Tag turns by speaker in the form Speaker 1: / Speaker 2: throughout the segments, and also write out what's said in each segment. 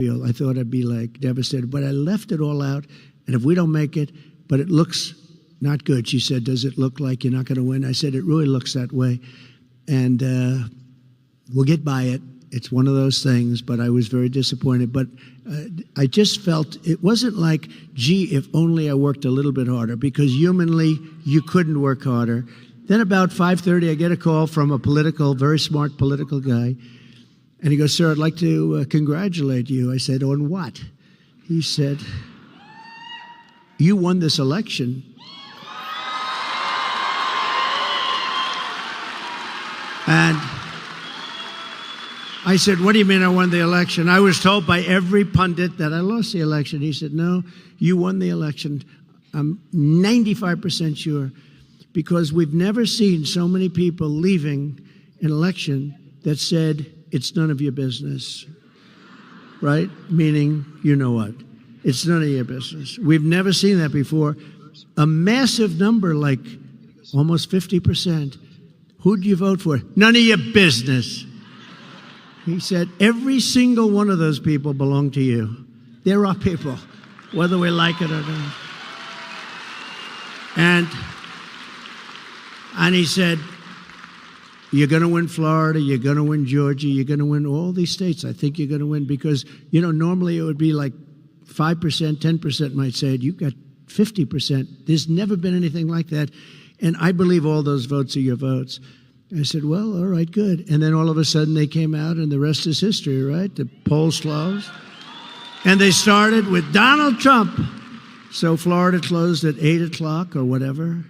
Speaker 1: I thought I'd be like devastated, but I left it all out. And if we don't make it, but it looks not good. She said, does it look like you're not going to win? I said, it really looks that way. And we'll get by it. It's one of those things, but I was very disappointed. But I just felt it wasn't like, gee, if only I worked a little bit harder, because humanly, you couldn't work harder. Then about 5:30, I get a call from a very smart political guy. And he goes, sir, I'd like to congratulate you. I said, on what? He said, you won this election. And I said, what do you mean I won the election? I was told by every pundit that I lost the election. He said, no, you won the election. I'm 95% sure, because we've never seen so many people leaving an election that said, it's none of your business, right? Meaning, you know what? It's none of your business. We've never seen that before. A massive number, like almost 50%. Who'd you vote for? None of your business. He said, every single one of those people belong to you. They're our people, whether we like it or not. And he said, you're going to win Florida, you're going to win Georgia, you're going to win all these states. I think you're going to win because, you know, normally it would be like 5%, 10% might say it. You've got 50%. There's never been anything like that. And I believe all those votes are your votes. I said, well, all right, good. And then all of a sudden they came out and the rest is history, right? The polls closed. And they started with Donald Trump. So Florida closed at 8 o'clock or whatever.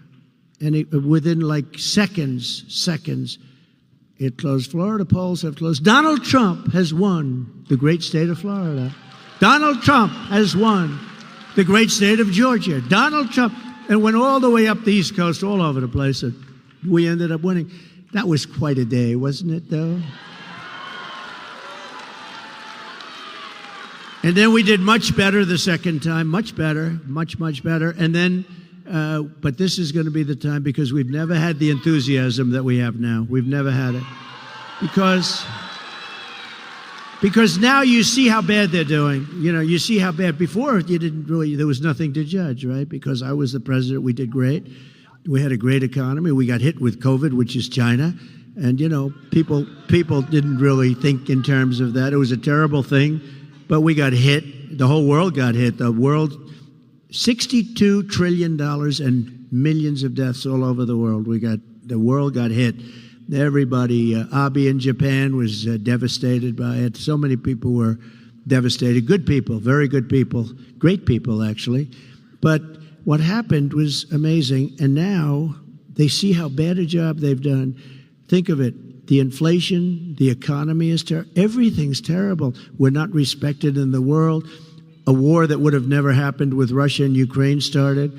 Speaker 1: And within like seconds, it closed. Florida polls have closed. Donald Trump has won the great state of Florida. Donald Trump has won the great state of Georgia. Donald Trump. And went all the way up the East Coast, all over the place. And we ended up winning. That was quite a day, wasn't it, though? And then we did much better the second time. Much better. Much better. And then, but this is going to be the time, because we've never had the enthusiasm that we have now. We've never had it. Because now you see how bad they're doing. You know, you see how bad. Before, you didn't really, there was nothing to judge, right? Because I was the president, we did great. We had a great economy. We got hit with COVID, which is China. And, you know, people didn't really think in terms of that. It was a terrible thing, but we got hit. The whole world got hit. The world, $62 trillion and millions of deaths all over the world. The world got hit. Everybody, Abe in Japan was devastated by it. So many people were devastated. Good people, very good people, great people, actually. But what happened was amazing. And now they see how bad a job they've done. Think of it. The inflation, the economy is terrible. Everything's terrible. We're not respected in the world. A war that would have never happened with Russia and Ukraine started.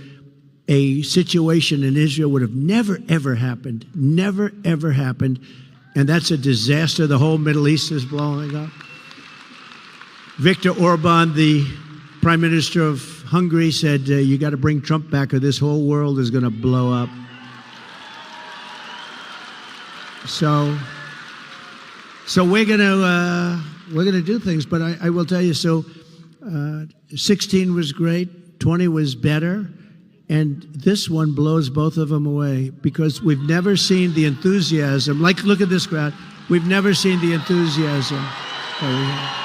Speaker 1: A situation in Israel would have never, ever happened. Never, ever happened. And that's a disaster. The whole Middle East is blowing up. Viktor Orban, the Prime Minister of Hungary, said, you got to bring Trump back or this whole world is going to blow up. So we're going to do things. But I will tell you, 16 was great. 20 was better. And this one blows both of them away, because we've never seen the enthusiasm. Like, look at this crowd. We've never seen the enthusiasm that we have.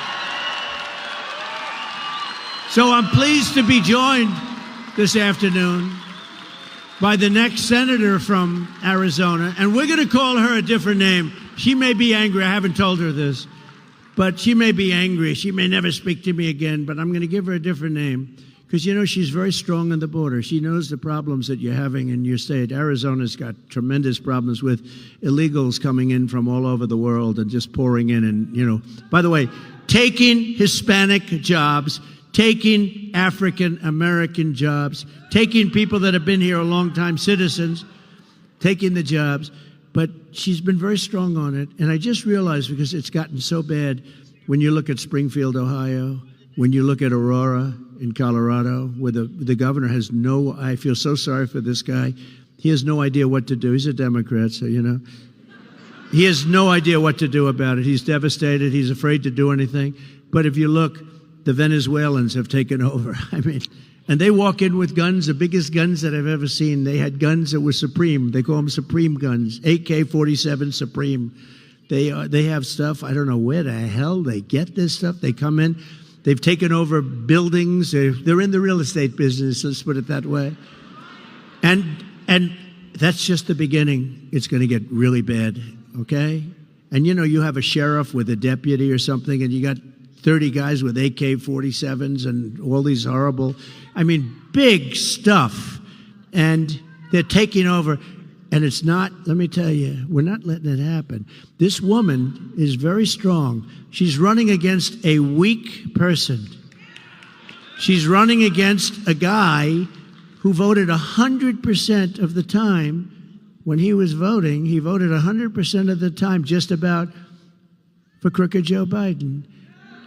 Speaker 1: So I'm pleased to be joined this afternoon by the next senator from Arizona. And we're going to call her a different name. She may be angry. I haven't told her this. But she may be angry. She may never speak to me again. But I'm going to give her a different name. Because, you know, she's very strong on the border. She knows the problems that you're having in your state. Arizona's got tremendous problems with illegals coming in from all over the world and just pouring in. And, you know, by the way, taking Hispanic jobs, taking African-American jobs, taking people that have been here a long time, citizens, taking the jobs. But she's been very strong on it. And I just realized, because it's gotten so bad, when you look at Springfield, Ohio, when you look at Aurora in Colorado, where the governor has I feel so sorry for this guy. He has no idea what to do. He's a Democrat, so, you know. He has no idea what to do about it. He's devastated. He's afraid to do anything. But if you look, the Venezuelans have taken over. I mean, and they walk in with guns, the biggest guns that I've ever seen. They had guns that were Supreme. They call them Supreme guns, AK-47 Supreme. They have stuff, I don't know where the hell they get this stuff. They come in, they've taken over buildings. They're in the real estate business, let's put it that way. And that's just the beginning. It's going to get really bad, okay? And you have a sheriff with a deputy or something, and you got 30 guys with AK-47s and all these horrible, big stuff. And they're taking over. And it's not, let me tell you, we're not letting it happen. This woman is very strong. She's running against a weak person. She's running against a guy who voted 100% of the time. When he was voting, he voted 100% of the time just about for crooked Joe Biden.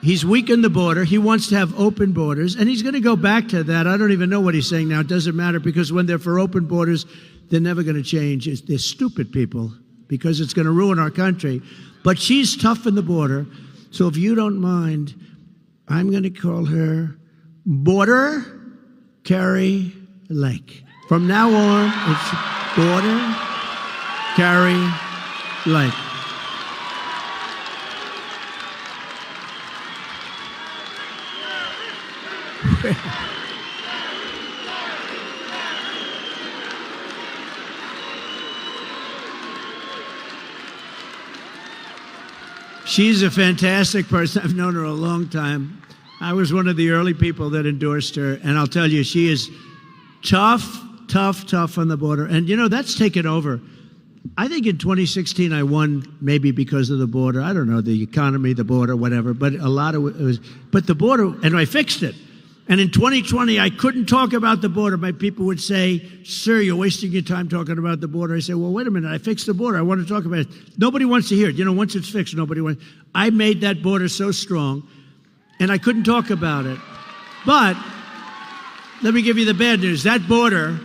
Speaker 1: He's weakened the border. He wants to have open borders, and he's going to go back to that. I don't even know what he's saying now. It doesn't matter, because when they're for open borders, they're never going to change. They're stupid people, because it's going to ruin our country. But she's tough in the border. So if you don't mind, I'm going to call her Border Kari Lake. From now on, it's Border Kari Lake. She's a fantastic person. I've known her a long time. I was one of the early people that endorsed her, and I'll tell you, she is tough on the border. And that's taken over. I think in 2016 I won, maybe because of the border. I don't know, the economy, the border, whatever, but a lot of it was, but the border, and I fixed it. And in 2020, I couldn't talk about the border. My people would say, sir, you're wasting your time talking about the border. I say, well, wait a minute, I fixed the border. I want to talk about it. Nobody wants to hear it. Once it's fixed, nobody wants. I made that border so strong, and I couldn't talk about it. But let me give you the bad news. That border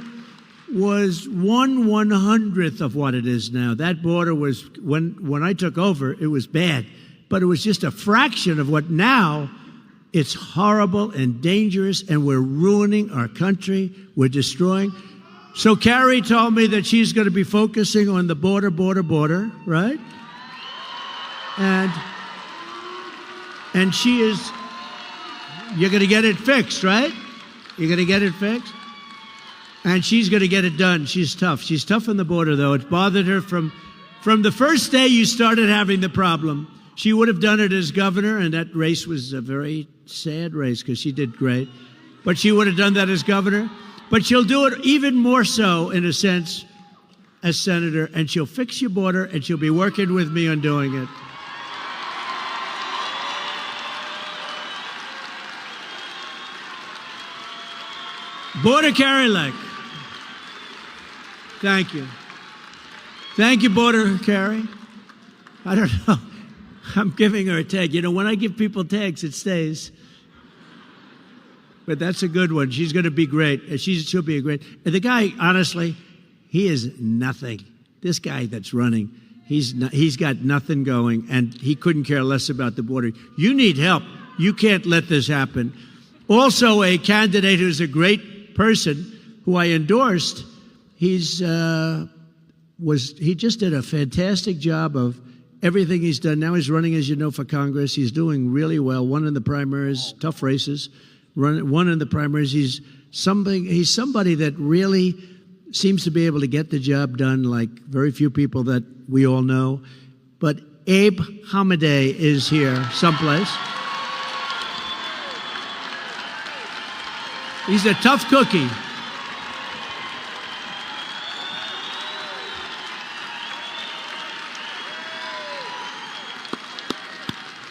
Speaker 1: was 1/100th of what it is now. That border was, when I took over, it was bad. But it was just a fraction of what now. It's horrible and dangerous, and we're ruining our country. We're destroying. So Kari told me that she's going to be focusing on the border, right? And she is, you're going to get it fixed, right? You're going to get it fixed? And she's going to get it done. She's tough. She's tough on the border, though. It bothered her from the first day you started having the problem. She would have done it as governor, and that race was a very sad race because she did great. But she would have done that as governor. But she'll do it even more so, in a sense, as senator, and she'll fix your border, and she'll be working with me on doing it. Border Kari Lake. Thank you. Thank you, Border Kari. I don't know. I'm giving her a tag. When I give people tags, it stays. But that's a good one. She's going to be great. She'll be a great. And the guy, honestly, he is nothing. This guy that's running, he's got nothing going, and he couldn't care less about the border. You need help. You can't let this happen. Also, a candidate who's a great person who I endorsed. He just did a fantastic job of everything he's done. Now he's running, as you know, for Congress. He's doing really well. Won in the primaries, tough races. Won in the primaries. He's somebody that really seems to be able to get the job done, like very few people that we all know. But Abe Hamadeh is here someplace. He's a tough cookie.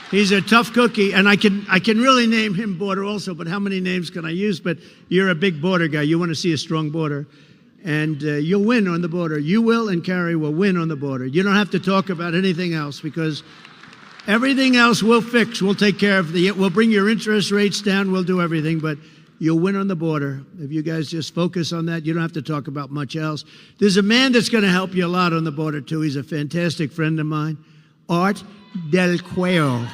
Speaker 1: He's a tough cookie, and I can really name him border also, but how many names can I use? But you're a big border guy. You want to see a strong border, and you'll win on the border. You will, and Kari will win on the border. You don't have to talk about anything else, because everything else we'll fix. We'll take care of we'll bring your interest rates down. We'll do everything, but you'll win on the border. If you guys just focus on that, you don't have to talk about much else. There's a man that's going to help you a lot on the border, too. He's a fantastic friend of mine, Art Del Cuello.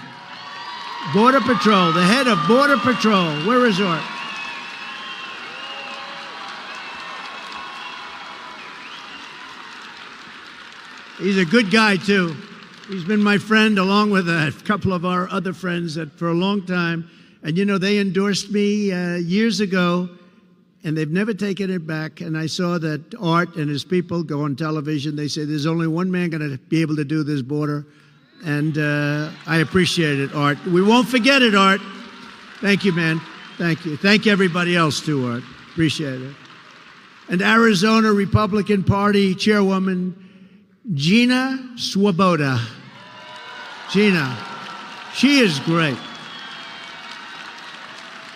Speaker 1: Border Patrol, the head of Border Patrol. Where is Art? He's a good guy, too. He's been my friend along with a couple of our other friends for a long time. And, you know, they endorsed me years ago, and they've never taken it back. And I saw that Art and his people go on television. They say there's only one man going to be able to do this border. And I appreciate it, Art. We won't forget it, Art. Thank you, man. Thank you. Thank everybody else, too, Art. Appreciate it. And Arizona Republican Party Chairwoman Gina Swoboda. Gina, she is great.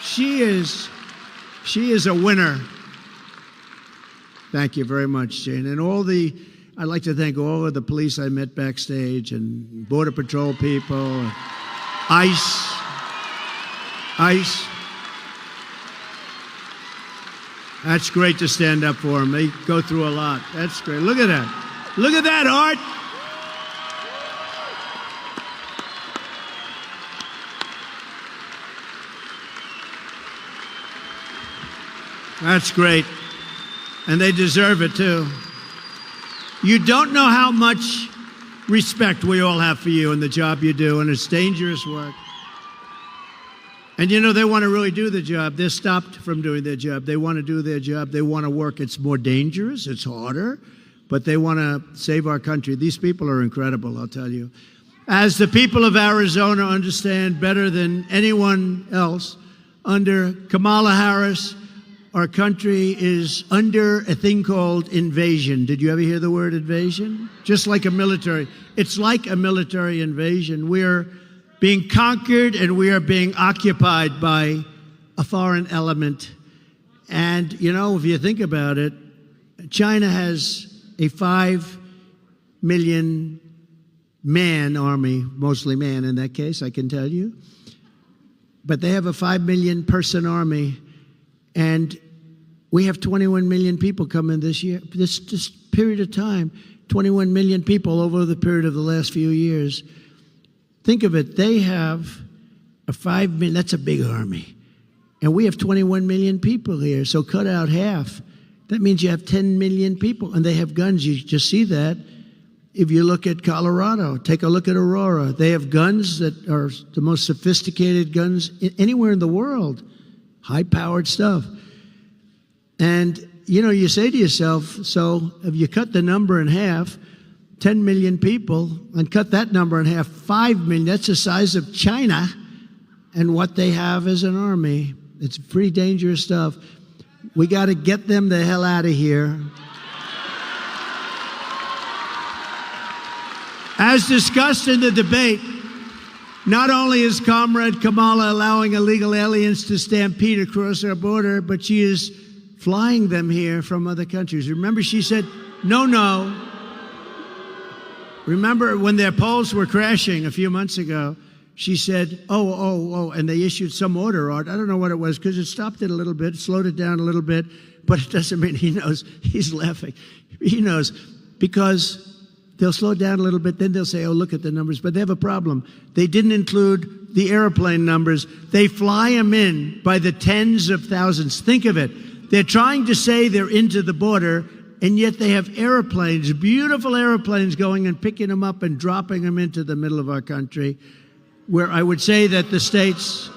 Speaker 1: She is a winner. Thank you very much, Gina. And I'd like to thank all of the police I met backstage and Border Patrol people, ICE. That's great to stand up for them. They go through a lot. That's great. Look at that. Look at that, Art. That's great. And they deserve it, too. You don't know how much respect we all have for you and the job you do, and it's dangerous work. And, you know, they want to really do the job. They're stopped from doing their job. They want to do their job. They want to work. It's more dangerous. It's harder. But they want to save our country. These people are incredible, I'll tell you. As the people of Arizona understand better than anyone else, under Kamala Harris, our country is under a thing called invasion. Did you ever hear the word invasion? Just like a military. It's like a military invasion. We're being conquered and we are being occupied by a foreign element. And, you know, if you think about it, China has a 5 million man army, mostly man in that case, I can tell you. But they have a 5 million person army. And we have 21 million people coming this year, this period of time, 21 million people over the period of the last few years. Think of it, they have a 5 million, that's a big army. And we have 21 million people here, so cut out half. That means you have 10 million people, and they have guns. You just see that. If you look at Colorado, take a look at Aurora. They have guns that are the most sophisticated guns anywhere in the world. High-powered stuff. And, you know, you say to yourself, so if you cut the number in half, 10 million people, and cut that number in half, 5 million, that's the size of China, and what they have is an army. It's pretty dangerous stuff. We got to get them the hell out of here. As discussed in the debate, not only is Comrade Kamala allowing illegal aliens to stampede across our border, but she is flying them here from other countries. Remember, she said, no. Remember when their polls were crashing a few months ago, she said, oh, and they issued some order, Art. I don't know what it was, because it stopped it a little bit, slowed it down a little bit, but it doesn't mean he knows. He's laughing. He knows, because they'll slow down a little bit, then they'll say, oh, look at the numbers. But they have a problem. They didn't include the airplane numbers. They fly them in by the tens of thousands. Think of it. They're trying to say they're into the border, and yet they have airplanes, beautiful airplanes, going and picking them up and dropping them into the middle of our country, where I would say that the states,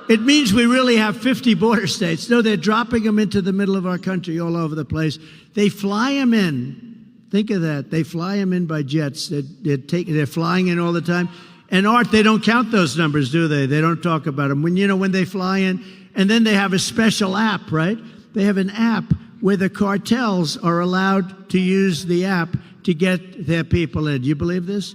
Speaker 1: it means we really have 50 border states. No, they're dropping them into the middle of our country all over the place. They fly them in. Think of that. They fly them in by jets. They're flying in all the time. And Art, they don't count those numbers, do they? They don't talk about them. When they fly in, and then they have a special app, right? They have an app where the cartels are allowed to use the app to get their people in. Do you believe this?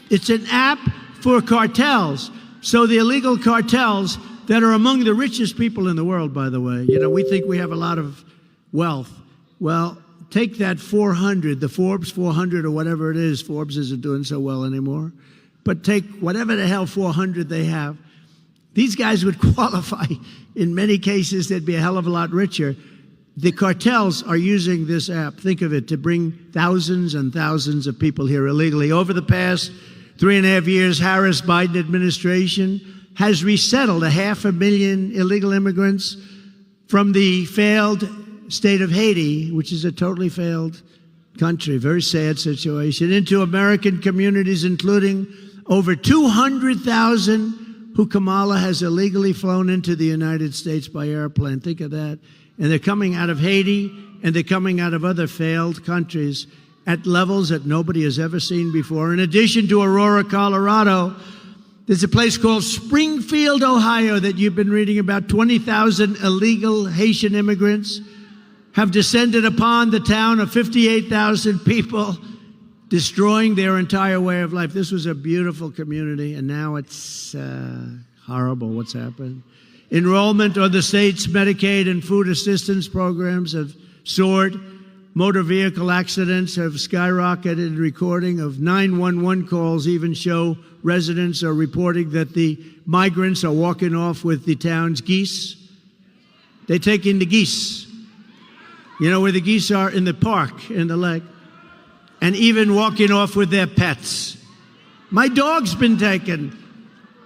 Speaker 1: It's an app for cartels. So the illegal cartels that are among the richest people in the world, by the way. We think we have a lot of wealth. Well, take that 400, the Forbes 400 or whatever it is. Forbes isn't doing so well anymore. But take whatever the hell 400 they have. These guys would qualify. In many cases, they'd be a hell of a lot richer. The cartels are using this app, think of it, to bring thousands and thousands of people here illegally. Over the past 3.5 years, Harris-Biden administration has resettled 500,000 illegal immigrants from the failed state of Haiti, which is a totally failed country, very sad situation, into American communities, including over 200,000 who Kamala has illegally flown into the United States by airplane. Think of that. And they're coming out of Haiti, and they're coming out of other failed countries at levels that nobody has ever seen before. In addition to Aurora, Colorado, there's a place called Springfield, Ohio, that you've been reading about. 20,000 illegal Haitian immigrants have descended upon the town of 58,000 people, destroying their entire way of life. This was a beautiful community, and now it's horrible what's happened. Enrollment on the state's Medicaid and food assistance programs have soared. Motor vehicle accidents have skyrocketed. Recording of 911 calls even show residents are reporting that the migrants are walking off with the town's geese. They take in the geese. You know where the geese are? In the park, in the lake. And even walking off with their pets. My dog's been taken.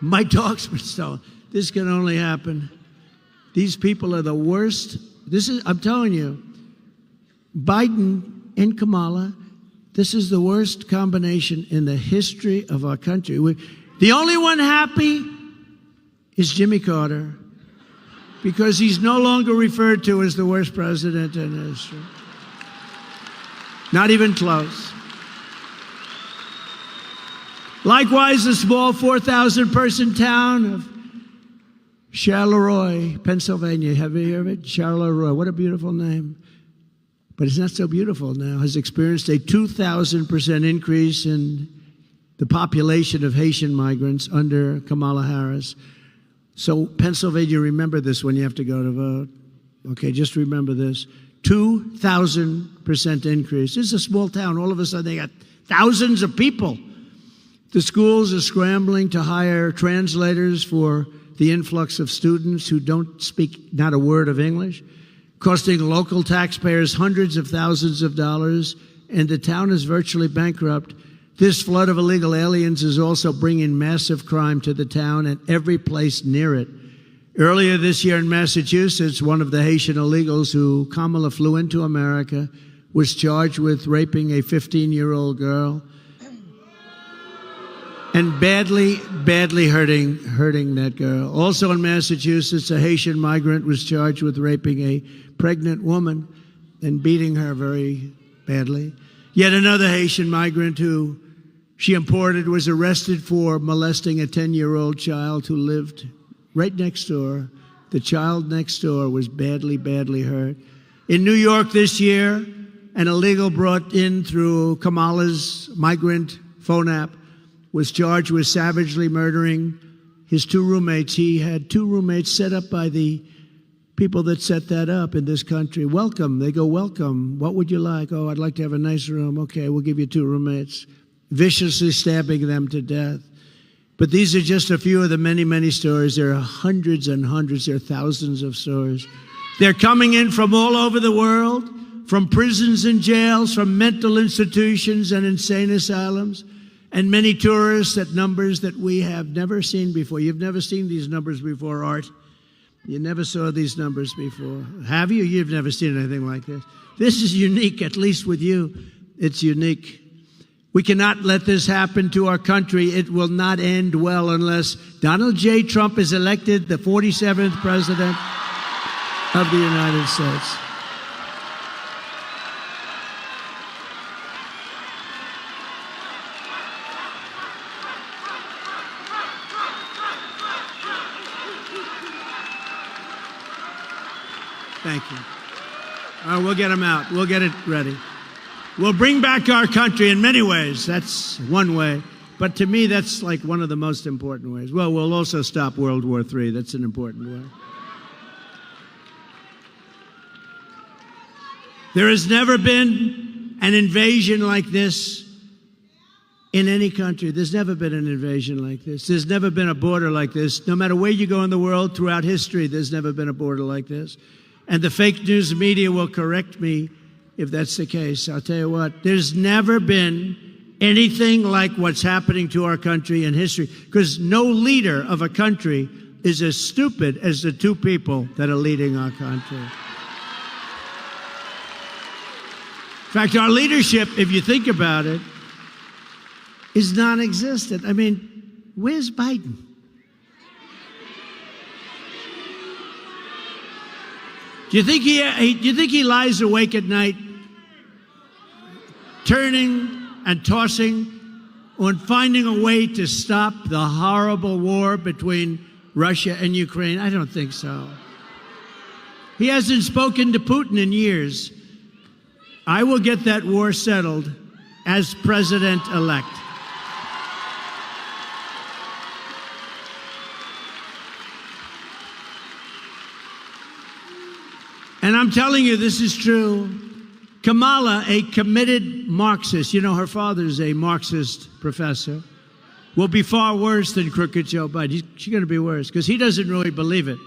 Speaker 1: My dog's been stolen. This can only happen. These people are the worst. I'm telling you, Biden and Kamala, this is the worst combination in the history of our country. The only one happy is Jimmy Carter, because he's no longer referred to as the worst president in history. Not even close. Likewise, the small 4,000-person town of Charleroi, Pennsylvania. Have you heard of it? Charleroi. What a beautiful name. But it's not so beautiful now. Has experienced a 2,000% increase in the population of Haitian migrants under Kamala Harris. So Pennsylvania, remember this when you have to go to vote. Okay, just remember this. 2,000% increase. This is a small town. All of a sudden, they got thousands of people. The schools are scrambling to hire translators for the influx of students who don't speak not a word of English, costing local taxpayers hundreds of thousands of dollars, and the town is virtually bankrupt. This flood of illegal aliens is also bringing massive crime to the town and every place near it. Earlier this year in Massachusetts, one of the Haitian illegals who Kamala flew into America was charged with raping a 15-year-old girl and badly hurting that girl. Also in Massachusetts, a Haitian migrant was charged with raping a pregnant woman and beating her very badly. Yet another Haitian migrant who she imported was arrested for molesting a 10-year-old child who lived right next door. The child next door was badly hurt. In New York this year, an illegal brought in through Kamala's migrant phone app was charged with savagely murdering his two roommates. He had two roommates set up by the people that set that up in this country. Welcome. They go, welcome. What would you like? Oh, I'd like to have a nice room. Okay, we'll give you two roommates. Viciously stabbing them to death. But these are just a few of the many stories. There are hundreds and hundreds. There are thousands of stories. They're coming in from all over the world, from prisons and jails, from mental institutions and insane asylums, and many tourists at numbers that we have never seen before. You've never seen these numbers before, Art. You never saw these numbers before. Have you? You've never seen anything like this. This is unique, at least with you. It's unique. We cannot let this happen to our country. It will not end well unless Donald J. Trump is elected the 47th president of the United States. Thank you. All right, we'll get him out. We'll get it ready. We'll bring back our country in many ways. That's one way. But to me, that's like one of the most important ways. Well, we'll also stop World War III. That's an important way. There has never been an invasion like this in any country. There's never been an invasion like this. There's never been a border like this. No matter where you go in the world throughout history, there's never been a border like this. And the fake news media will correct me if that's the case. I'll tell you what, there's never been anything like what's happening to our country in history, because no leader of a country is as stupid as the two people that are leading our country. In fact, our leadership, if you think about it, is non-existent. I mean, where's Biden? Do you think he lies awake at night, turning and tossing on finding a way to stop the horrible war between Russia and Ukraine? I don't think so. He hasn't spoken to Putin in years. I will get that war settled as president-elect. And I'm telling you, this is true. Kamala, a committed Marxist, you know, her father's a Marxist professor, will be far worse than crooked Joe Biden. She's going to be worse because he doesn't really believe it.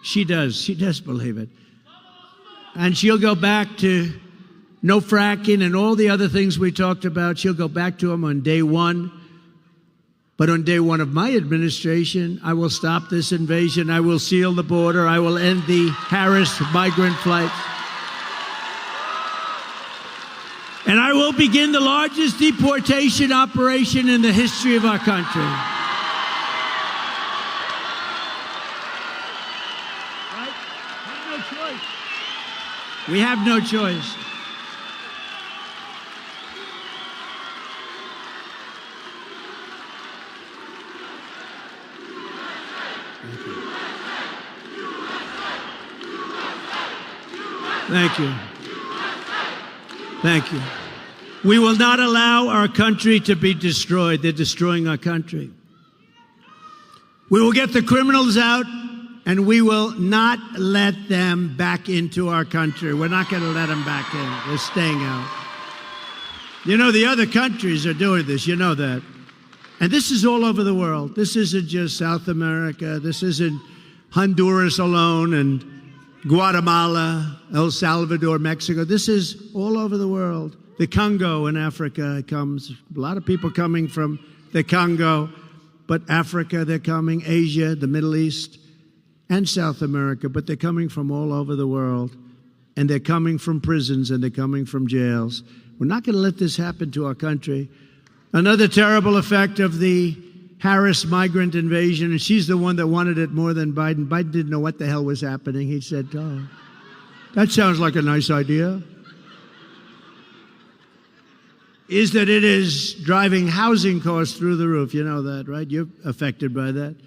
Speaker 1: She does. She does believe it. And she'll go back to no fracking and all the other things we talked about. She'll go back to them on day one. But on day one of my administration, I will stop this invasion. I will seal the border. I will end the Harris migrant flight. And I will begin the largest deportation operation in the history of our country. Right? Have no choice. We have no choice. Thank you. Thank you. We will not allow our country to be destroyed. They're destroying our country. We will get the criminals out, and we will not let them back into our country. We're not going to let them back in. They're staying out. You know, the other countries are doing this. You know that. And this is all over the world. This isn't just South America. This isn't Honduras alone and Guatemala, El Salvador, Mexico. This is all over the world. The Congo in Africa comes. A lot of people coming from the Congo, but Africa, they're coming. Asia, the Middle East, and South America, but they're coming from all over the world. And they're coming from prisons and they're coming from jails. We're not going to let this happen to our country. Another terrible effect of the Harris migrant invasion, and she's the one that wanted it more than Biden. Biden didn't know what the hell was happening. He said, oh, that sounds like a nice idea. Is that it is driving housing costs through the roof. You know that, right? You're affected by that.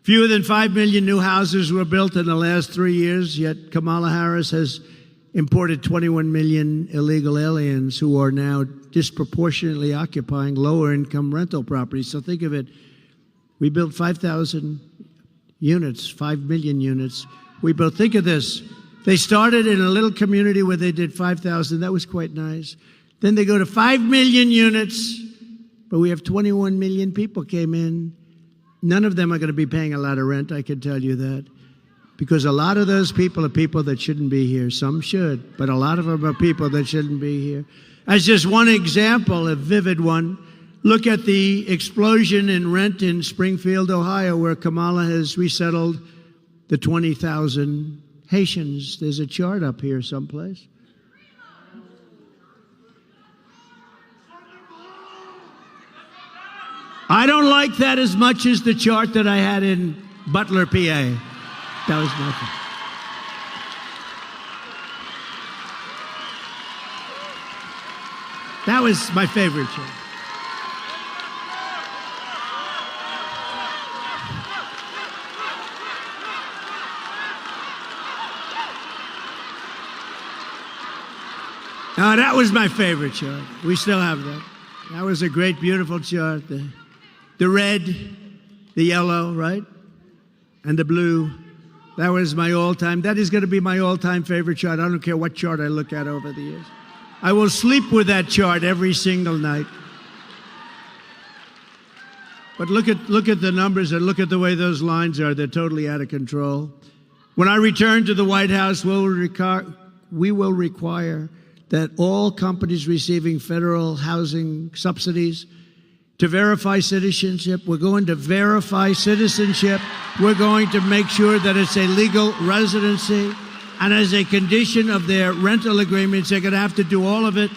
Speaker 1: Fewer than 5 million new houses were built in the last 3 years, yet Kamala Harris has imported 21 million illegal aliens who are now disproportionately occupying lower income rental properties. So think of it. We built 5,000 units, 5 million units. We built, think of this. They started in a little community where they did 5,000. That was quite nice. Then they go to 5 million units, but we have 21 million people came in. None of them are going to be paying a lot of rent, I can tell you that. Because a lot of those people are people that shouldn't be here. Some should, but a lot of them are people that shouldn't be here. As just one example, a vivid one, look at the explosion in rent in Springfield, Ohio, where Kamala has resettled the 20,000 Haitians. There's a chart up here someplace. I don't like that as much as the chart that I had in Butler, PA. That was nothing. That was my favorite chart. Oh, that was my favorite chart. We still have that. That was a great, beautiful chart. The red, the yellow, right? And the blue. That was my all-time. That is going to be my all-time favorite chart. I don't care what chart I look at over the years. I will sleep with that chart every single night. But look at the numbers and look at the way those lines are. They're totally out of control. When I return to the White House, we will require that all companies receiving federal housing subsidies to verify citizenship. We're going to verify citizenship. We're going to make sure that it's a legal residency. And as a condition of their rental agreements, they're going to have to do all of it.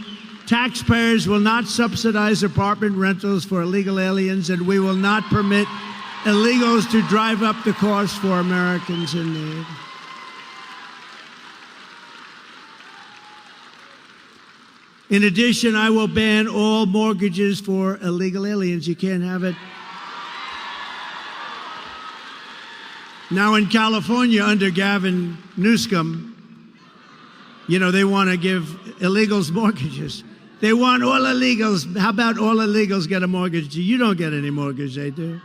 Speaker 1: Taxpayers will not subsidize apartment rentals for illegal aliens, and we will not permit illegals to drive up the cost for Americans in need. In addition, I will ban all mortgages for illegal aliens. You can't have it. Now in California, under Gavin Newsom, they want to give illegals mortgages. They want all illegals. How about all illegals get a mortgage? You don't get any mortgage, they do.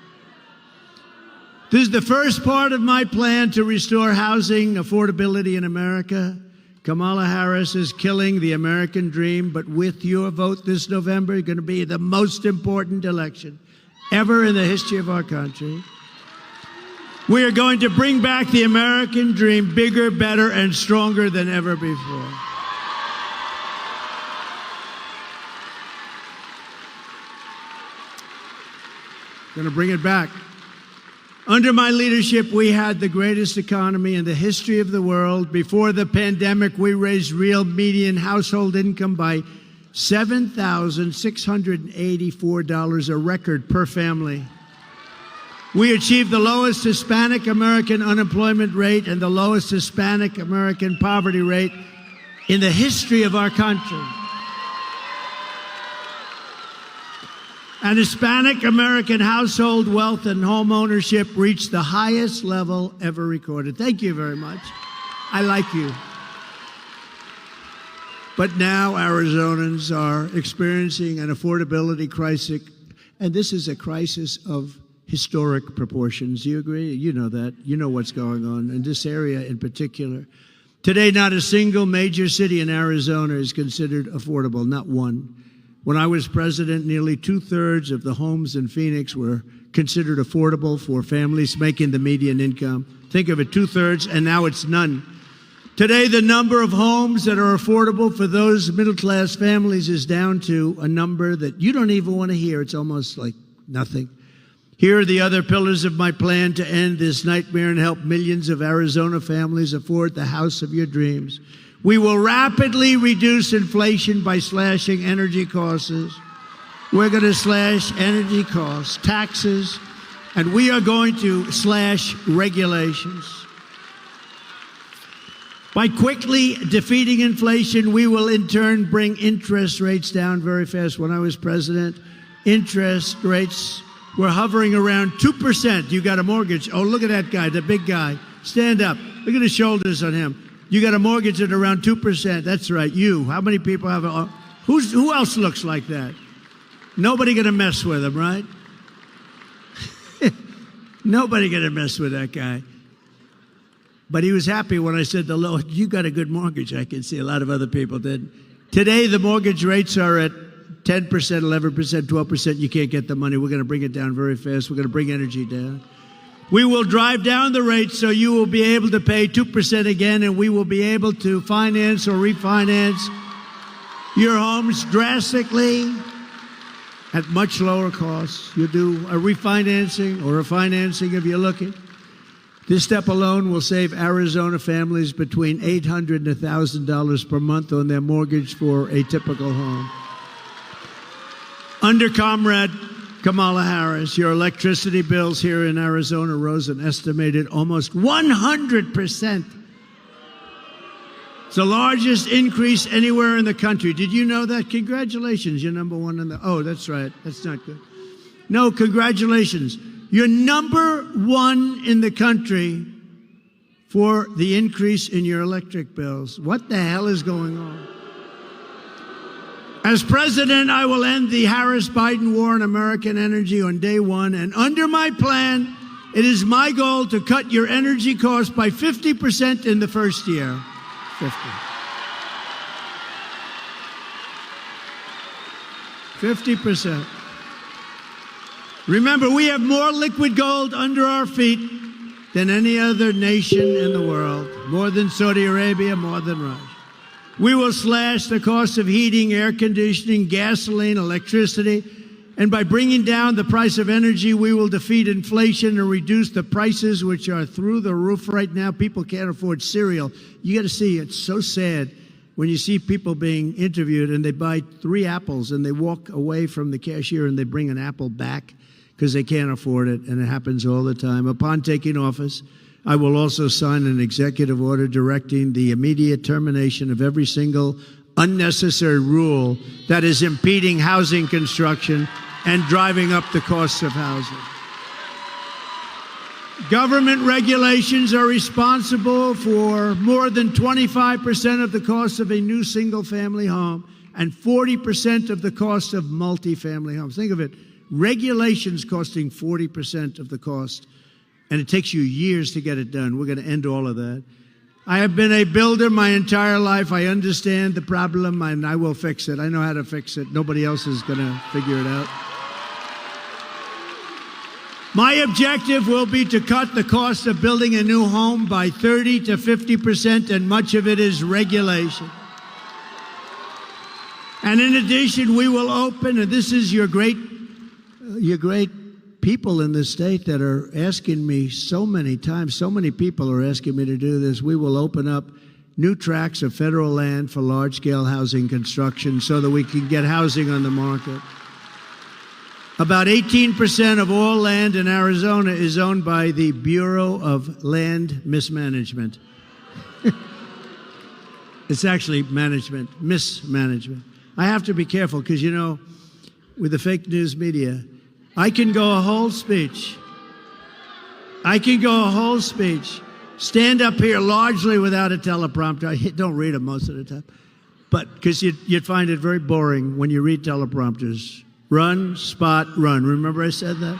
Speaker 1: This is the first part of my plan to restore housing affordability in America. Kamala Harris is killing the American dream, but with your vote this November, it's going to be the most important election ever in the history of our country. We are going to bring back the American dream bigger, better, and stronger than ever before. Going to bring it back. Under my leadership, we had the greatest economy in the history of the world. Before the pandemic, we raised real median household income by $7,684, a record per family. We achieved the lowest Hispanic American unemployment rate and the lowest Hispanic American poverty rate in the history of our country. And Hispanic American household wealth and home ownership reached the highest level ever recorded. Thank you very much. I like you. But now Arizonans are experiencing an affordability crisis, and this is a crisis of historic proportions. Do you agree? You know that. You know what's going on in this area in particular. Today, not a single major city in Arizona is considered affordable, not one. When I was president, nearly 2/3 of the homes in Phoenix were considered affordable for families making the median income. Think of it, 2/3, and now it's none. Today, the number of homes that are affordable for those middle-class families is down to a number that you don't even want to hear. It's almost like nothing. Here are the other pillars of my plan to end this nightmare and help millions of Arizona families afford the house of your dreams. We will rapidly reduce inflation by slashing energy costs. We're going to slash energy costs, taxes, and we are going to slash regulations. By quickly defeating inflation, we will in turn bring interest rates down very fast. When I was president, interest rates were hovering around 2%. You got a mortgage. Oh, look at that guy, the big guy. Stand up. Look at the shoulders on him. You got a mortgage at around 2%. That's right, you. How many people have a... Who else looks like that? Nobody gonna mess with him, right? Nobody gonna mess with that guy. But he was happy when I said to Lord, you got a good mortgage. I can see a lot of other people did. Today, the mortgage rates are at 10%, 11%, 12%. You can't get the money. We're gonna bring it down very fast. We're gonna bring energy down. We will drive down the rates so you will be able to pay 2% again, and we will be able to finance or refinance your homes drastically at much lower costs. You'll do a refinancing or a financing if you're looking. This step alone will save Arizona families between $800 and $1,000 per month on their mortgage for a typical home. Under Comrade Kamala Harris, your electricity bills here in Arizona rose an estimated almost 100%. It's the largest increase anywhere in the country. Did you know that? Congratulations, you're number one in the... Oh, that's right. That's not good. No, congratulations. You're number one in the country for the increase in your electric bills. What the hell is going on? As president, I will end the Harris-Biden war on American energy on day one. And under my plan, it is my goal to cut your energy costs by 50% in the first year. 50%. Remember, we have more liquid gold under our feet than any other nation in the world. More than Saudi Arabia, more than Russia. We will slash the cost of heating, air conditioning, gasoline, electricity. And by bringing down the price of energy, we will defeat inflation and reduce the prices, which are through the roof right now. People can't afford cereal. You got to see, it's so sad when you see people being interviewed and they buy 3 apples and they walk away from the cashier and they bring an apple back because they can't afford it, and it happens all the time. Upon taking office, I will also sign an executive order directing the immediate termination of every single unnecessary rule that is impeding housing construction and driving up the costs of housing. Government regulations are responsible for more than 25% of the cost of a new single-family home and 40% of the cost of multifamily homes. Think of it, regulations costing 40% of the cost, and it takes you years to get it done. We're going to end all of that. I have been a builder my entire life. I understand the problem, and I will fix it. I know how to fix it. Nobody else is going to figure it out. My objective will be to cut the cost of building a new home by 30 to 50%, and much of it is regulation. And in addition, we will open, and this is your great people in this state that are asking me so many times, so many people are asking me to do this. We will open up new tracts of federal land for large-scale housing construction so that we can get housing on the market. About 18% of all land in Arizona is owned by the Bureau of Land Mismanagement. It's actually mismanagement. I have to be careful because, you know, with the fake news media, I can go a whole speech, stand up here largely without a teleprompter. I don't read them most of the time, but because you'd find it very boring when you read teleprompters. Run, spot, run. Remember I said that?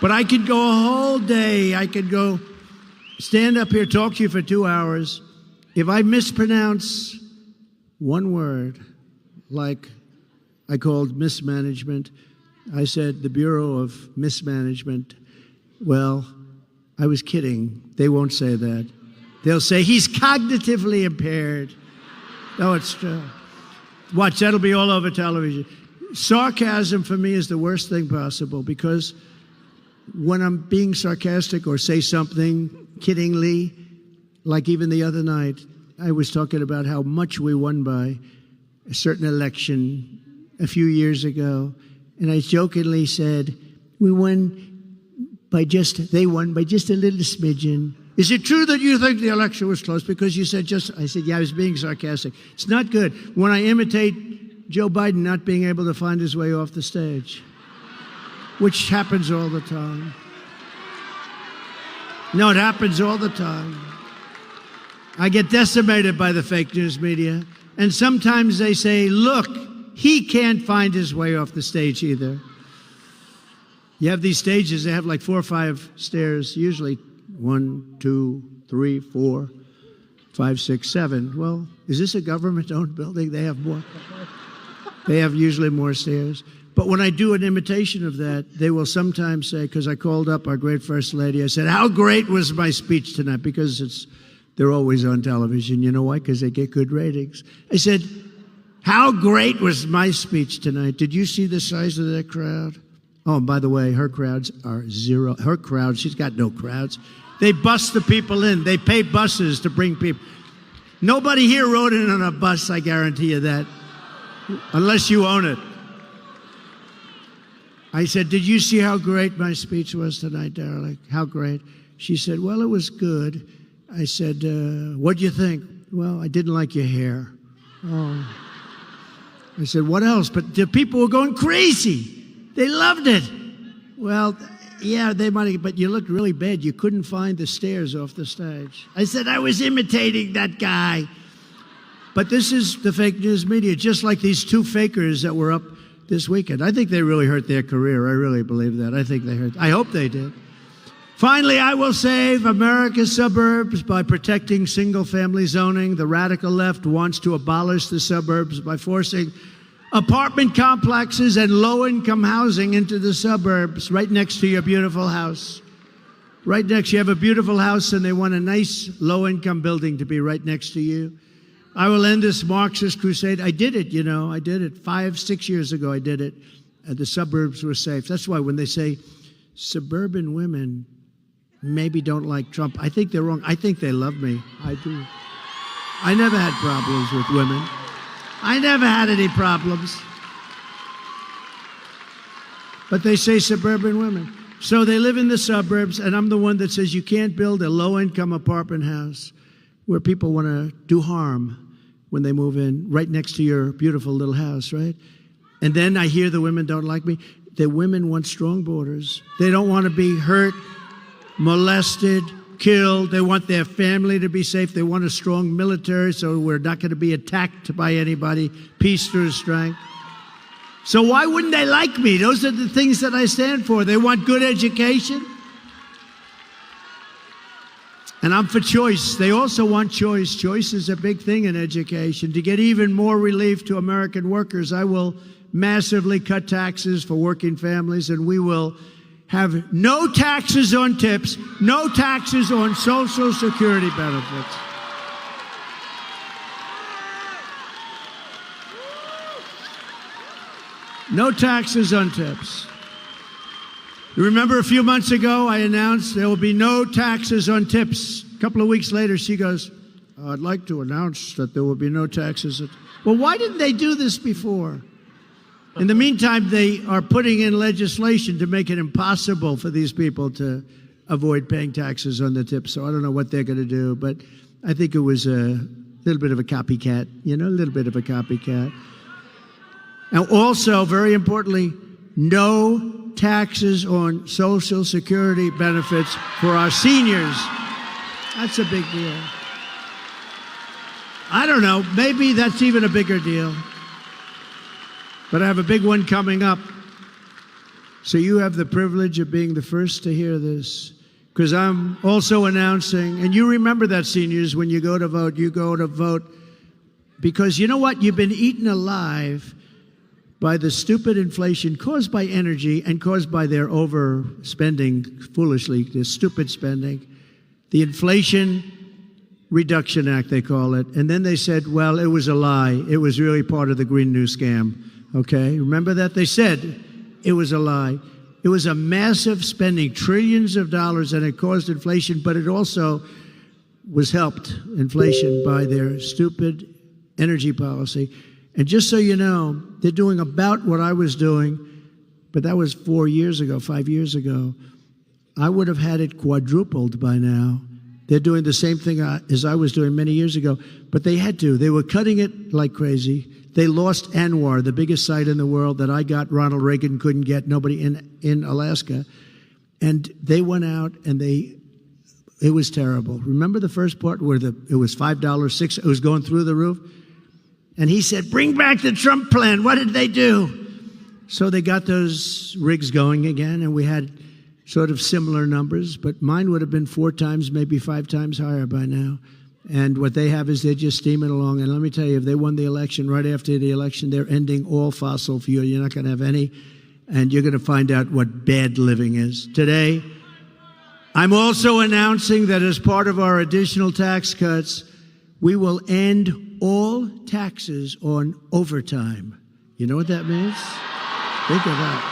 Speaker 1: But I could go a whole day. I could go stand up here, talk to you for 2 hours. If I mispronounce one word, like I called mismanagement, I said the Bureau of Mismanagement. Well, I was kidding. They won't say that. They'll say he's cognitively impaired. No, it's true. Watch, that'll be all over television. Sarcasm for me is the worst thing possible because when I'm being sarcastic or say something kiddingly, like even the other night, I was talking about how much we won by a certain election a few years ago, and I jokingly said, they won by just a little smidgen. Is it true that you think the election was close? Because you said I said, yeah, I was being sarcastic. It's not good when I imitate Joe Biden not being able to find his way off the stage, which happens all the time. No, it happens all the time. I get decimated by the fake news media, and sometimes they say, look, he can't find his way off the stage either. You have these stages, they have like 4 or 5 stairs, usually 1, 2, 3, 4, 5, 6, 7. Well, is this a government-owned building? They have more. They have usually more stairs. But when I do an imitation of that, they will sometimes say, because I called up our great First Lady, I said, how great was my speech tonight? Because they're always on television. You know why? Because they get good ratings. I said, how great was my speech tonight? Did you see the size of that crowd? Oh, and by the way, her crowds are zero. Her crowd, she's got no crowds. They bus the people in. They pay buses to bring people. Nobody here rode in on a bus, I guarantee you that. Unless you own it. I said, did you see how great my speech was tonight, darling? How great? She said, well, it was good. I said, what'd you think? Well, I didn't like your hair. Oh. I said, what else? But the people were going crazy. They loved it. Well, yeah, they might have, but you looked really bad. You couldn't find the stairs off the stage. I said, I was imitating that guy. But this is the fake news media, just like these 2 fakers that were up this weekend. I think they really hurt their career. I really believe that. I hope they did. Finally, I will save America's suburbs by protecting single-family zoning. The radical left wants to abolish the suburbs by forcing apartment complexes and low-income housing into the suburbs right next to your beautiful house. Right next, you have a beautiful house and they want a nice low-income building to be right next to you. I will end this Marxist crusade. I did it, you know. I did it 5, 6 years ago. I did it. And the suburbs were safe. That's why when they say suburban women maybe don't like Trump, I think they're wrong. I think they love me. I do. I never had problems with women. I never had any problems. But they say suburban women. So they live in the suburbs, and I'm the one that says you can't build a low-income apartment house where people want to do harm when they move in, right next to your beautiful little house, right? And then I hear the women don't like me. The women want strong borders. They don't want to be hurt, molested, killed. They want their family to be safe. They want a strong military so we're not going to be attacked by anybody. Peace through strength. So why wouldn't they like me? Those are the things that I stand for. They want good education. And I'm for choice. They also want choice. Choice is a big thing in education. To get even more relief to American workers, I will massively cut taxes for working families, and we will have no taxes on tips, no taxes on Social Security benefits. No taxes on tips. You remember a few months ago, I announced there will be no taxes on tips. A couple of weeks later, she goes, I'd like to announce that there will be no taxes. Well, why didn't they do this before? In the meantime, they are putting in legislation to make it impossible for these people to avoid paying taxes on the tips. So I don't know what they're going to do, but I think it was a little bit of a copycat, you know, a little bit of a copycat. And also, very importantly, no taxes on Social Security benefits for our seniors. That's a big deal. I don't know, maybe that's even a bigger deal. But I have a big one coming up. So you have the privilege of being the first to hear this, because I'm also announcing, and you remember that, seniors, when you go to vote, because you know what? You've been eaten alive by the stupid inflation caused by energy and caused by their overspending foolishly, their stupid spending. The Inflation Reduction Act, they call it. And then they said, well, it was a lie. It was really part of the Green New scam. Okay, remember that? They said it was a lie. It was a massive spending, trillions of dollars, and it caused inflation, but it also was helped, inflation, by their stupid energy policy. And just so you know, they're doing about what I was doing, but that was 4 years ago, 5 years ago. I would have had it quadrupled by now. They're doing the same thing as I was doing many years ago, but they had to. They were cutting it like crazy. They lost ANWR, the biggest site in the world that I got, Ronald Reagan couldn't get, nobody in Alaska. And they went out and it was terrible. Remember the first part where it was $5, $6, it was going through the roof? And he said, bring back the Trump plan. What did they do? So they got those rigs going again, and we had sort of similar numbers, but mine would have been 4 times, maybe 5 times higher by now. And what they have is they're just steaming along. And let me tell you, if they won the election, right after the election, they're ending all fossil fuel. You're not going to have any, and you're going to find out what bad living is. Today, I'm also announcing that as part of our additional tax cuts, we will end all taxes on overtime. You know what that means? Think of that.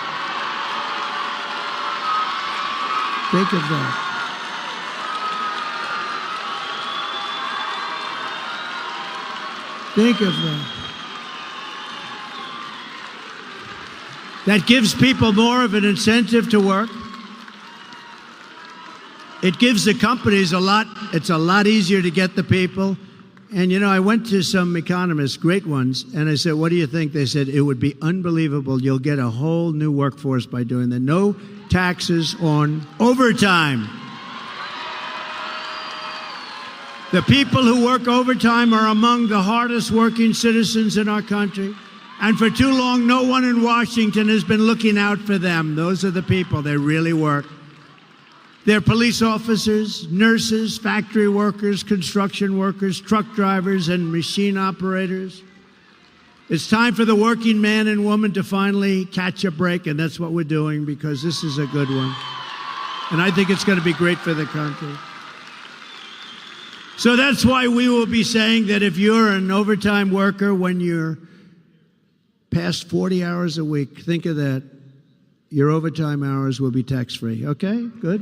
Speaker 1: Think of that. Think of that. That gives people more of an incentive to work. It gives the companies it's a lot easier to get the people. And, you know, I went to some economists, great ones, and I said, what do you think? They said, it would be unbelievable. You'll get a whole new workforce by doing that. No taxes on overtime. The people who work overtime are among the hardest working citizens in our country. And for too long, no one in Washington has been looking out for them. Those are the people. They really work. They're police officers, nurses, factory workers, construction workers, truck drivers, and machine operators. It's time for the working man and woman to finally catch a break, and that's what we're doing, because this is a good one. And I think it's going to be great for the country. So that's why we will be saying that if you're an overtime worker, when you're past 40 hours a week, think of that. Your overtime hours will be tax-free. Okay, good?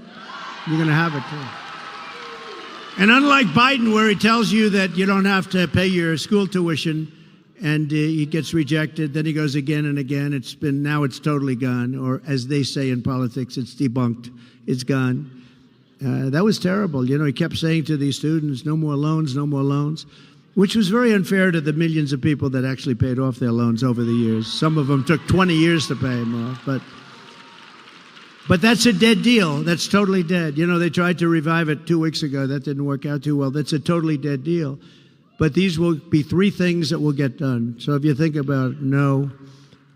Speaker 1: You're going to have it too. And unlike Biden, where he tells you that you don't have to pay your school tuition and he gets rejected, then he goes again and again. Now it's totally gone. Or as they say in politics, it's debunked. It's gone. That was terrible. You know, he kept saying to these students, no more loans, which was very unfair to the millions of people that actually paid off their loans over the years. Some of them took 20 years to pay them off, but that's a dead deal. That's totally dead. You know, they tried to revive it 2 weeks ago. That didn't work out too well. That's a totally dead deal. But these will be 3 things that will get done. So if you think about no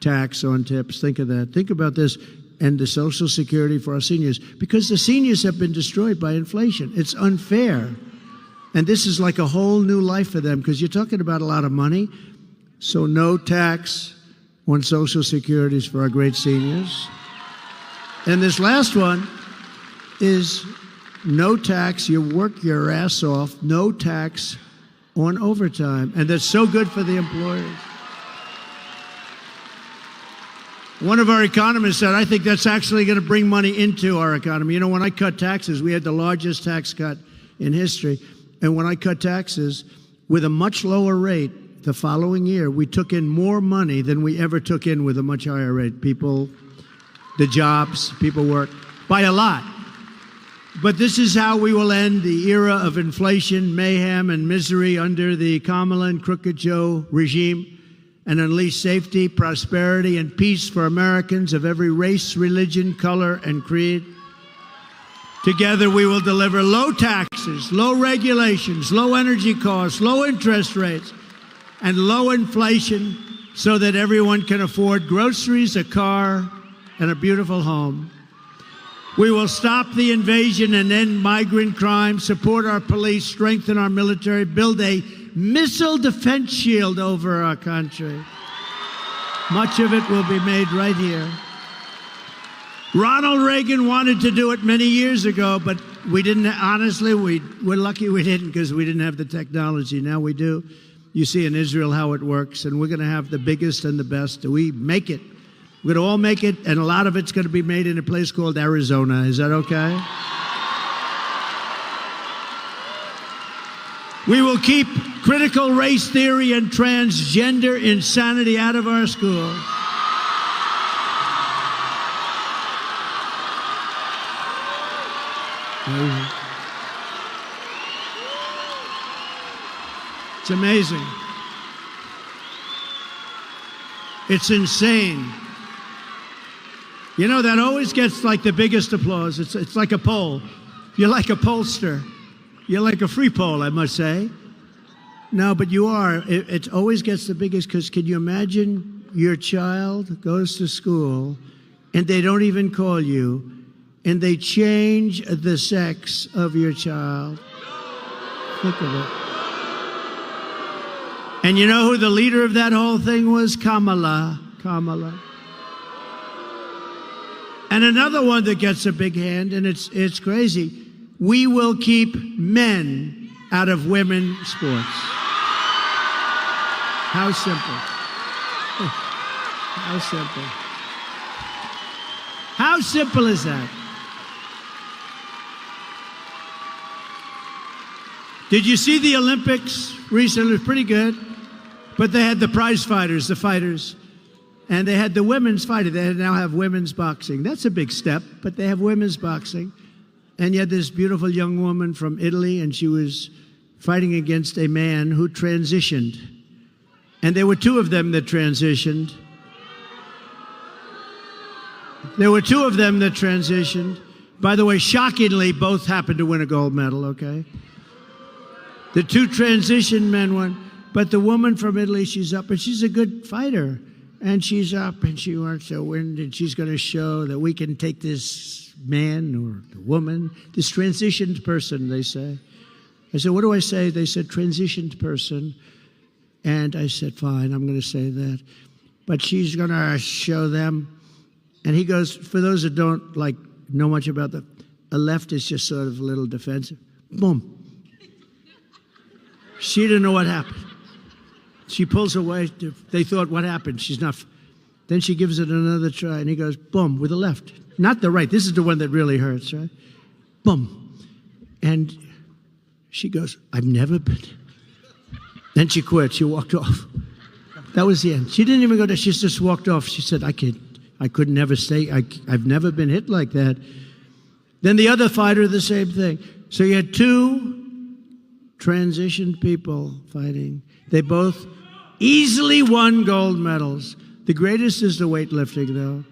Speaker 1: tax on tips, think of that. Think about this. And the Social Security for our seniors, because the seniors have been destroyed by inflation. It's unfair. And this is like a whole new life for them, because you're talking about a lot of money. So no tax on Social Securities for our great seniors. And this last one is no tax. You work your ass off, no tax on overtime. And that's so good for the employers. One of our economists said, I think that's actually going to bring money into our economy. You know, when I cut taxes, we had the largest tax cut in history. And when I cut taxes with a much lower rate the following year, we took in more money than we ever took in with a much higher rate. People, the jobs, people work by a lot. But this is how we will end the era of inflation, mayhem, and misery under the Kamala and Crooked Joe regime, and unleash safety, prosperity, and peace for Americans of every race, religion, color, and creed. Together we will deliver low taxes, low regulations, low energy costs, low interest rates, and low inflation so that everyone can afford groceries, a car, and a beautiful home. We will stop the invasion and end migrant crime, support our police, strengthen our military, build a missile defense shield over our country. Much of it will be made right here. Ronald Reagan wanted to do it many years ago, but we didn't. Honestly, we're lucky we didn't, because we didn't have the technology. Now we do. You see in Israel how it works, and we're going to have the biggest and the best. We make it. We're going to all make it, and a lot of it's going to be made in a place called Arizona. Is that okay? We will keep critical race theory and transgender insanity out of our schools. It's amazing. It's insane. You know, that always gets like the biggest applause. It's like a poll. You're like a pollster. You're like a free poll, I must say. No, but you are. It always gets the biggest, because can you imagine your child goes to school and they don't even call you, and they change the sex of your child? Think of it. And you know who the leader of that whole thing was? Kamala. And another one that gets a big hand, and it's crazy. We will keep men out of women's sports. How simple. How simple. How simple is that? Did you see the Olympics recently? It was pretty good. But they had the prize fighters, the fighters. And they had the women's fighting. They now have women's boxing. That's a big step, but they have women's boxing. And you had this beautiful young woman from Italy, and she was fighting against a man who transitioned. And there were 2 of them that transitioned. By the way, shockingly, both happened to win a gold medal, okay? The 2 transition men won. But the woman from Italy, she's up, and she's a good fighter. And she's up, and she wants to win, and she's going to show that we can take this man or the woman, this transitioned person, they say. I said, what do I say? They said, transitioned person. And I said, fine, I'm going to say that. But she's going to show them. And he goes, for those that don't know much about a left is just sort of a little defensive. Boom. She didn't know what happened. She pulls away. They thought, what happened? She's not. Then she gives it another try, and he goes, boom, with the left. Not the right. This is the one that really hurts, right? Boom. And she goes, I've never been. Then she quit. She walked off. That was the end. She didn't even go there. She just walked off. She said, I could never stay. I've never been hit like that. Then the other fighter, the same thing. So you had two transitioned people fighting. They both easily won gold medals. The greatest is the weightlifting, though.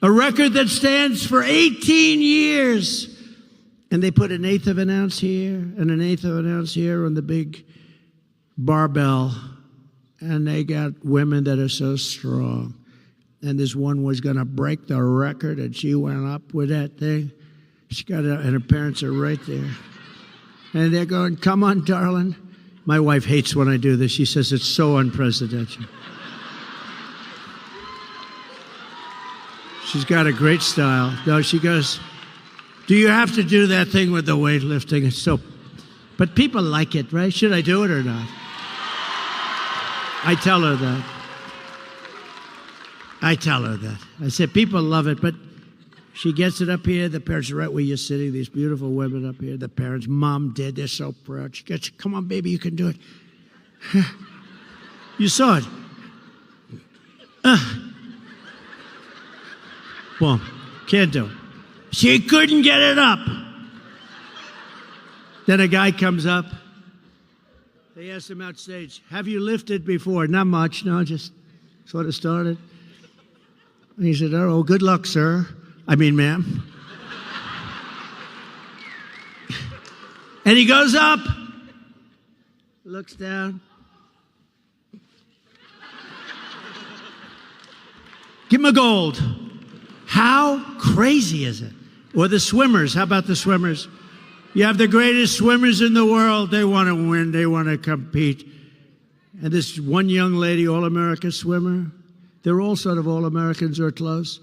Speaker 1: A record that stands for 18 years. And they put 1/8 of an ounce here and 1/8 of an ounce here on the big barbell. And they got women that are so strong. And this one was going to break the record, and she went up with that thing. She got it, and her parents are right there. And they're going, come on, darling. My wife hates when I do this. She says it's so unprecedented. She's got a great style. No, she goes, do you have to do that thing with the weightlifting? It's so, but people like it, right? Should I do it or not? I tell her that. I said, people love it, but she gets it up here. The parents are right where you're sitting, these beautiful women up here. The parents, mom, dad, they're so proud. She gets, come on, baby, you can do it. You saw it. Well, can't do it. She couldn't get it up. Then a guy comes up. They asked him outstage, have you lifted before? Not much, no, just sort of started. And he said, oh, good luck, sir. I mean, ma'am. And he goes up, looks down. Give him a gold. How crazy is it? Or the swimmers, how about the swimmers? You have the greatest swimmers in the world. They want to win. They want to compete. And this one young lady, All-America swimmer, they're all sort of All-Americans or close.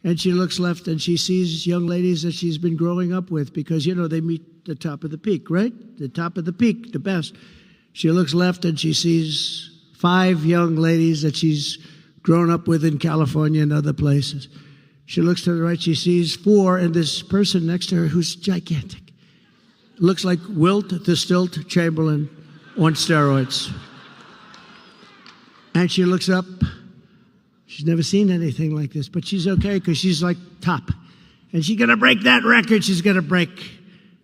Speaker 1: And she looks left and she sees young ladies that she's been growing up with because, you know, they meet the top of the peak, right? The top of the peak, the best. She looks left and she sees 5 young ladies that she's grown up with in California and other places. She looks to the right, she sees 4, and this person next to her who's gigantic. Looks like Wilt the Stilt Chamberlain on steroids. And she looks up. She's never seen anything like this, but she's okay because she's like top. And she's going to break that record. She's going to break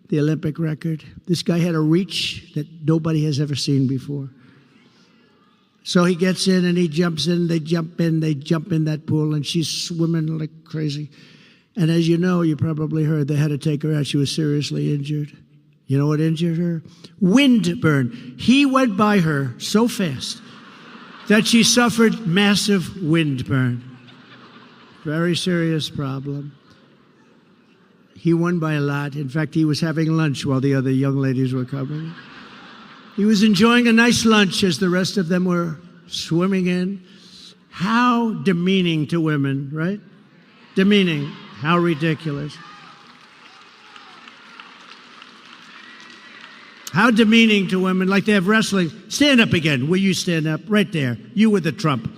Speaker 1: the Olympic record. This guy had a reach that nobody has ever seen before. So he gets in and he jumps in, they jump in that pool, and she's swimming like crazy. And as you know, you probably heard, they had to take her out. She was seriously injured. You know what injured her? Windburn. He went by her so fast that she suffered massive windburn. Very serious problem. He won by a lot. In fact, he was having lunch while the other young ladies were coming. He was enjoying a nice lunch as the rest of them were swimming in. How demeaning to women, right? Demeaning. How ridiculous. How demeaning to women, like they have wrestling. Stand up again. Will you stand up? Right there. You with the Trump.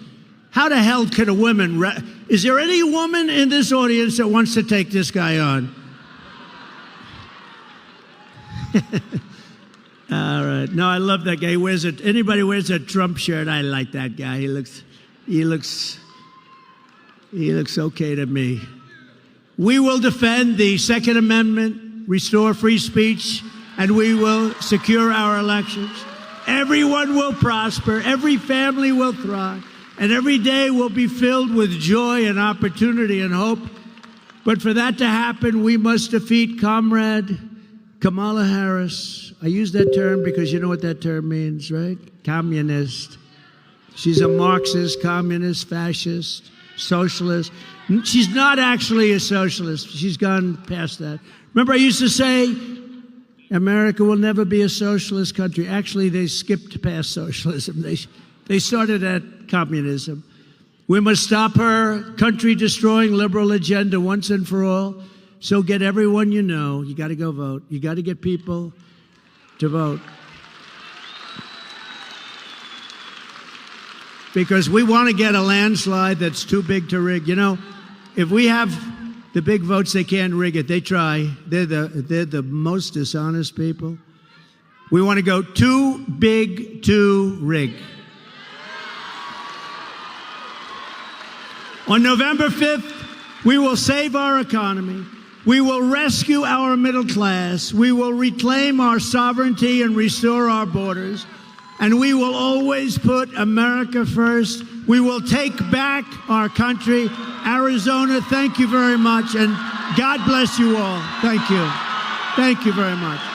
Speaker 1: How the hell can a woman... Is there any woman in this audience that wants to take this guy on? All right. No, I love that guy. Anybody wears a Trump shirt, I like that guy. He looks okay to me. We will defend the Second Amendment, restore free speech, and we will secure our elections. Everyone will prosper. Every family will thrive. And every day will be filled with joy and opportunity and hope. But for that to happen, we must defeat Comrade Kamala Harris. I use that term because you know what that term means, right? Communist. She's a Marxist, communist, fascist, socialist. She's not actually a socialist. She's gone past that. Remember I used to say, America will never be a socialist country. Actually, they skipped past socialism. They started at communism. We must stop her country-destroying liberal agenda once and for all. So get everyone you know. You got to go vote. You got to get people to vote. because we want to get a landslide that's too big to rig. You know, if we have the big votes, they can't rig it. They try. They're the most dishonest people. We want to go too big to rig. On November 5th, we will save our economy. We will rescue our middle class. We will reclaim our sovereignty and restore our borders. And we will always put America first. We will take back our country. Arizona, thank you very much. And God bless you all. Thank you. Thank you very much.